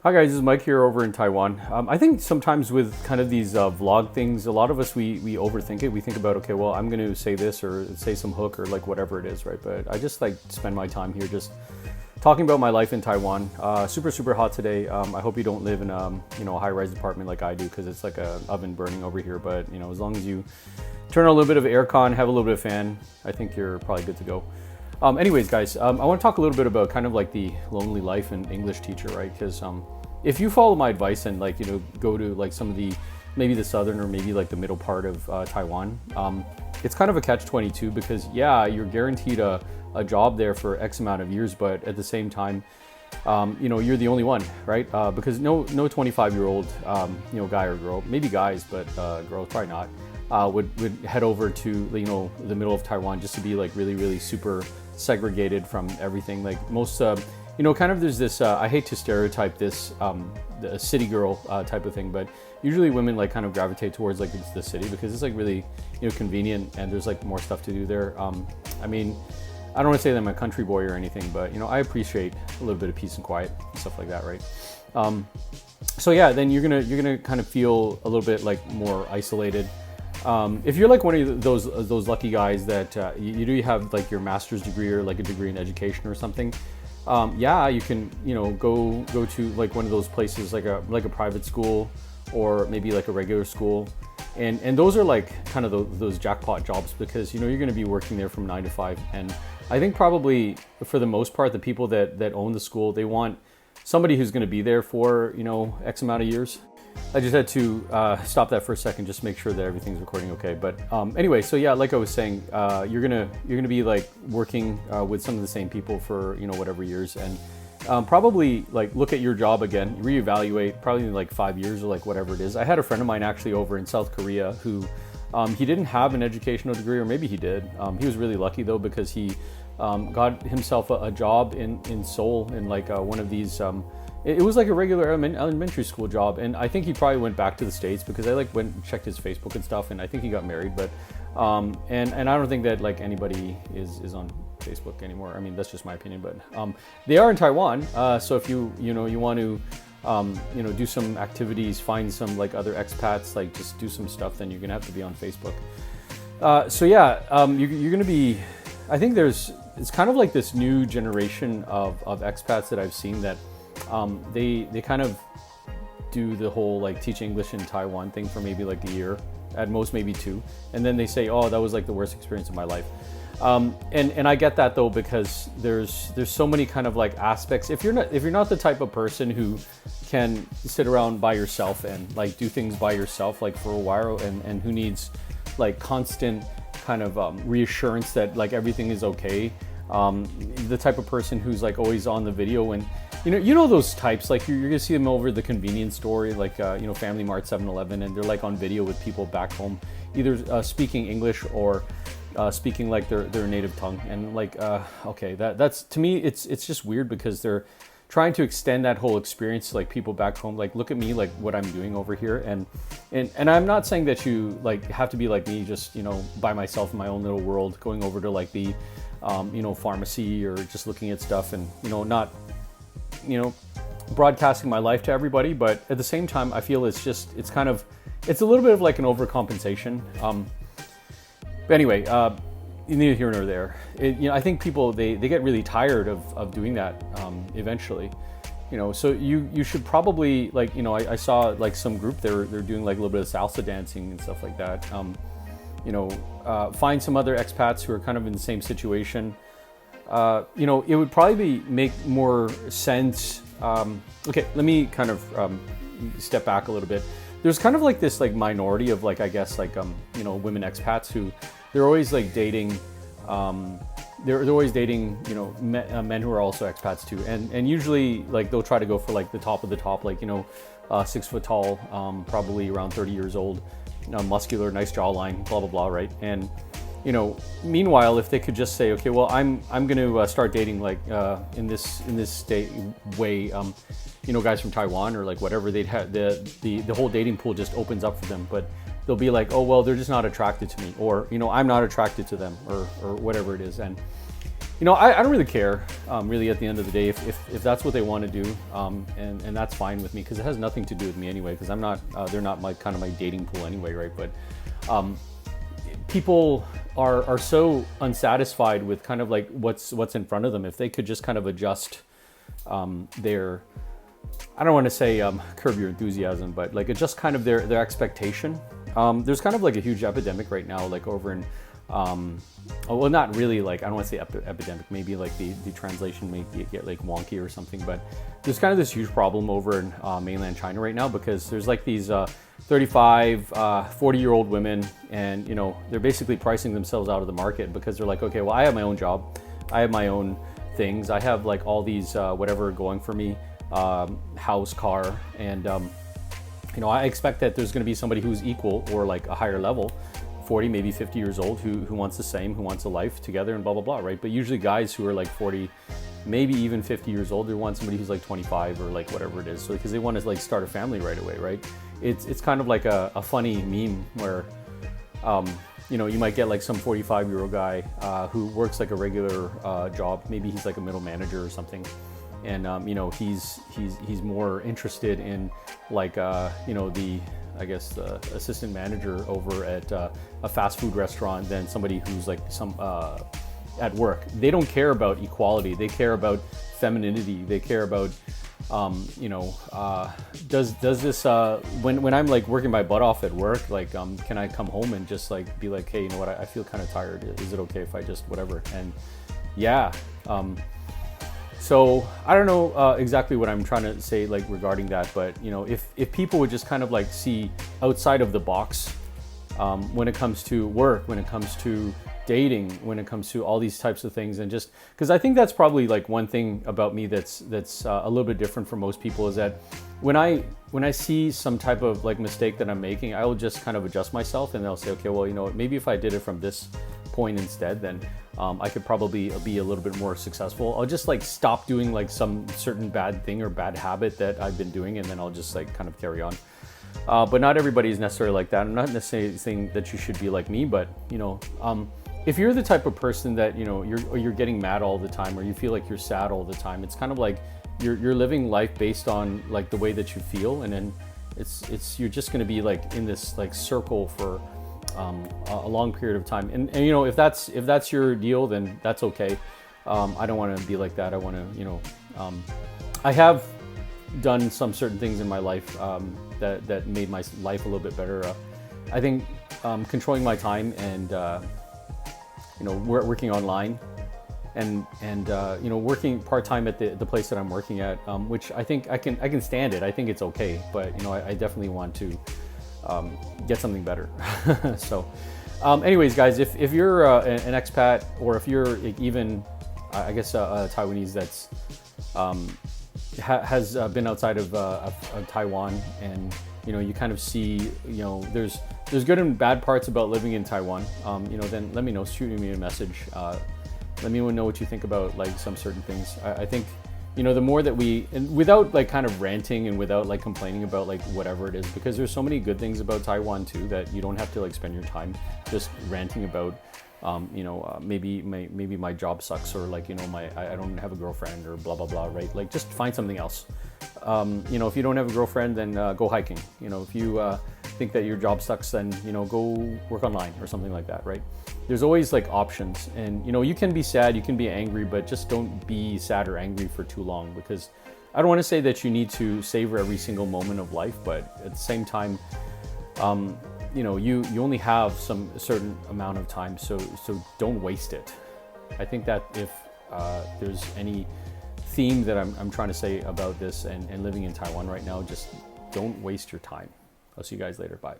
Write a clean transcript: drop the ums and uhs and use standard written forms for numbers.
Hi guys, this is Mike here over in Taiwan. I think sometimes with kind of these vlog things, a lot of us, we overthink it. We think about, okay, well, I'm going to say this or say some hook or like whatever it is, right? But I just like spend my time here just talking about my life in Taiwan. Super hot today. I hope you don't live in a high-rise apartment like I do, because it's like an oven burning over here. But as long as you turn on a little bit of aircon, have a little bit of fan, I think you're probably good to go. Anyways, guys, I want to talk a little bit about kind of like the lonely life and English teacher, right? Because if you follow my advice and go to like some of the, maybe the southern or maybe like the middle part of Taiwan, it's kind of a catch-22 because yeah, you're guaranteed a job there for X amount of years, but at the same time, you're the only one, right? Because no 25-year-old guy or girl, maybe guys, but girls probably not, would head over to the middle of Taiwan just to be like really super segregated from everything. Like most kind of there's this I hate to stereotype this the city girl type of thing, but usually women like kind of gravitate towards like the city because it's like really convenient and there's like more stuff to do there. I mean, I don't want to say that I'm a country boy or anything, but I appreciate a little bit of peace and quiet and stuff like that, right? So yeah, then you're gonna kind of feel a little bit like more isolated. If you're like one of those lucky guys that you do have like your master's degree or like a degree in education or something, yeah, you can go to like one of those places like a private school or maybe like a regular school, and those are like kind of those jackpot jobs because you're going to be working there from 9 to 5, and I think probably for the most part the people that own the school, they want somebody who's going to be there for X amount of years. I just had to stop that for a second, just make sure that everything's recording okay. But anyway, so yeah, like I was saying, you're gonna be like working with some of the same people for whatever years, and probably like look at your job again, reevaluate, probably in like 5 years or like whatever it is. I had a friend of mine actually over in South Korea who he didn't have an educational degree, or maybe he did. He was really lucky though because he got himself a job in Seoul in like one of these. It was like a regular elementary school job, and I think he probably went back to the States because I like went and checked his Facebook and stuff, and I think he got married. But and I don't think that like anybody is on Facebook anymore. I mean, that's just my opinion, but they are in Taiwan. So if you want to do some activities, find some like other expats, like just do some stuff, then you're gonna have to be on Facebook. So yeah, you're gonna be. I think it's kind of like this new generation of expats that I've seen that. They kind of do the whole like teach English in Taiwan thing for maybe like a year, at most maybe 2, and then they say, oh, that was like the worst experience of my life. And I get that though, because there's so many kind of like aspects. If you're not the type of person who can sit around by yourself and like do things by yourself like for a while, and who needs like constant kind of reassurance that like everything is okay, the type of person who's like always on the video and those types, like you're gonna see them over the convenience store, like Family Mart, 7-Eleven, and they're like on video with people back home, either speaking English or speaking like their native tongue, and like okay, that's to me it's just weird because they're trying to extend that whole experience to like people back home. Like, look at me, like what I'm doing over here, and I'm not saying that you like have to be like me, just by myself in my own little world, going over to like the pharmacy or just looking at stuff and not broadcasting my life to everybody. But at the same time, I feel it's a little bit of like an overcompensation. But anyway, neither here nor there. I think people they get really tired of doing that eventually. So you should probably like I saw like some group they're doing like a little bit of salsa dancing and stuff like that. Find some other expats who are kind of in the same situation. It would probably make more sense. Okay, let me kind of step back a little bit. There's kind of like this like minority of like, I guess like women expats who they're always like dating. They're always dating men who are also expats too, and usually like they'll try to go for like the top of the top, like 6 foot tall, probably around 30 years old, muscular, nice jawline, blah blah blah, right? And meanwhile, if they could just say, okay, well, I'm going to start dating like in this state way, guys from Taiwan or like whatever, they'd have the whole dating pool just opens up for them. But they'll be like, oh well, they're just not attracted to me, or I'm not attracted to them, or whatever it is. And I don't really care, really, at the end of the day, if that's what they want to do, and that's fine with me, because it has nothing to do with me anyway, because I'm not, they're not my kind of my dating pool anyway, right? But people are so unsatisfied with kind of like what's in front of them. If they could just kind of adjust their, I don't want to say curb your enthusiasm, but like adjust kind of their expectation. There's kind of like a huge epidemic right now, like over in, well, not really, like, I don't want to say epidemic, maybe like the translation may get like wonky or something, but there's kind of this huge problem over in mainland China right now, because there's like these 35, 40-year-old women, and they're basically pricing themselves out of the market, because they're like, okay, well, I have my own job, I have my own things, I have like all these whatever going for me, house, car, and I expect that there's going to be somebody who's equal or like a higher level, 40, maybe 50 years old, who wants the same, who wants a life together and blah, blah, blah, right? But usually guys who are like 40, maybe even 50 years old, they want somebody who's like 25 or like whatever it is. So because they want to like start a family right away, right? It's kind of like a funny meme where, you might get like some 45-year-old guy who works like a regular job. Maybe he's like a middle manager or something. And, he's more interested in like, I guess the assistant manager over at a fast food restaurant than somebody who's like at work. They don't care about equality. They care about femininity. They care about, does this, when I'm like working my butt off at work, like, can I come home and just like be like, hey, you know what, I feel kind of tired. Is it okay if I just whatever? And yeah, so I don't know exactly what I'm trying to say like regarding that, but if people would just kind of like see outside of the box when it comes to work, when it comes to dating, when it comes to all these types of things, and just because I think that's probably like one thing about me that's a little bit different from most people, is that when I see some type of like mistake that I'm making, I will just kind of adjust myself, and I'll say, okay, well, maybe if I did it from this point instead, then I could probably be a little bit more successful. I'll just like stop doing like some certain bad thing or bad habit that I've been doing, and then I'll just like kind of carry on. But not everybody is necessarily like that. I'm not necessarily saying that you should be like me, but if you're the type of person that you're getting mad all the time, or you feel like you're sad all the time, it's kind of like you're living life based on like the way that you feel, and then you're just going to be like in this like circle for a long period of time, and if that's your deal, then that's okay. I don't want to be like that. I want to I have done some certain things in my life that made my life a little bit better. I think controlling my time and working online and working part-time at the place that I'm working at, which I think I can stand it. I think it's okay, but I definitely want to get something better. So anyways, guys, if you're an expat, or if you're even I guess a Taiwanese that's has been outside of Taiwan, and you kind of see there's good and bad parts about living in Taiwan, then let me know. Shoot me a message. Let me know what you think about like some certain things. I think the more that and without like kind of ranting and without like complaining about like whatever it is, because there's so many good things about Taiwan too, that you don't have to like spend your time just ranting about maybe my job sucks, or like I don't have a girlfriend, or blah blah blah, right? Like just find something else. If you don't have a girlfriend, then go hiking. If you think that your job sucks, then go work online or something like that, right? There's always like options, and you can be sad, you can be angry, but just don't be sad or angry for too long, because I don't want to say that you need to savor every single moment of life, but at the same time, you only have some certain amount of time, so don't waste it. I think that if there's any theme that I'm trying to say about this and living in Taiwan right now, just don't waste your time. I'll see you guys later. Bye.